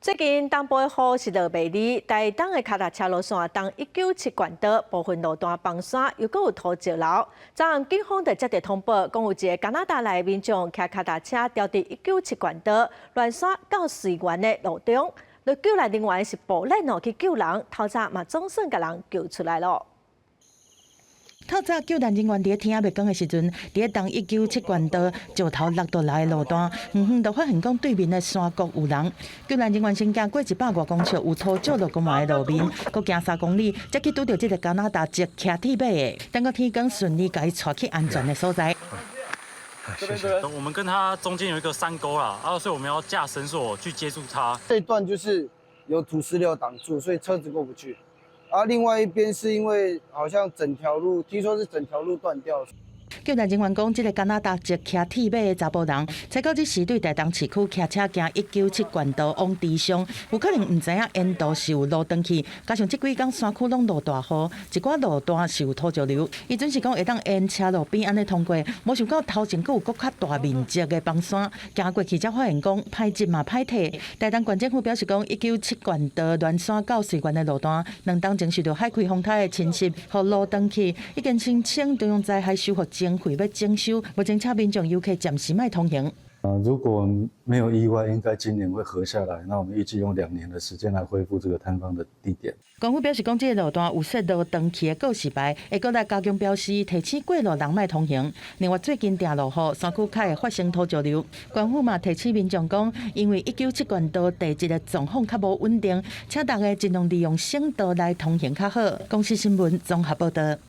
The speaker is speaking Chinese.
最近东北雨是落袂离，台东的脚踏车路线东197县道部分路段崩山，又搁有土石流。昨暗警方就接到通报，讲有一个加拿大来的民众骑脚踏车掉伫197县道乱山到水源的路中，就救援人员是步练去救人，透早嘛总算甲人救出来了。 透早救援人员伫天还袂光的时阵，伫东197县道石头落倒来的路段，远远就发现讲对面的山谷有人。救援人员先行过100多公尺有土石落公埋的路面，搁行3公里，才去拄到这个加拿大籍骑铁马的。等到天光，顺利甲伊带去安全的所在。谢谢。我们跟他中间有一个山沟啦，所以我们要架绳索去接住他。这一段就是有土石流挡住，所以车子过不去。 另外一边是因为好像整条路，听说是整条路断掉。救援人员讲，这个加拿大籍骑铁马的查甫人，才到这时对台东市区骑车行197县道往池上，有可能唔知影沿途是有路断去，加上这几天山区拢落大雨，一寡路段是有土石流。伊准是讲会当沿车路边安尼通过，无想到头前佫有较大面积的崩山，行过去才发现讲歹进嘛歹退。台东县政府表示讲，197县道乱山到水源的路段，2天前受到海葵风台的侵袭，互路断去，已经申请中央灾害修复经费要征收，目前请民众游客暂时卖通行。如果没有意外，应该今年会合下来。那我们预计用2年的时间来恢复这个摊方的地点。官府表示讲，这个路段有设路断去的告示牌，会搁来加强标示，提醒过路人卖通行。另外，最近定落雨，山区开会发生土石流，官府嘛提醒民众讲，因为197县道地质的状况较无稳定，请大家尽量利用省道来通行较好。公司新闻综合报道。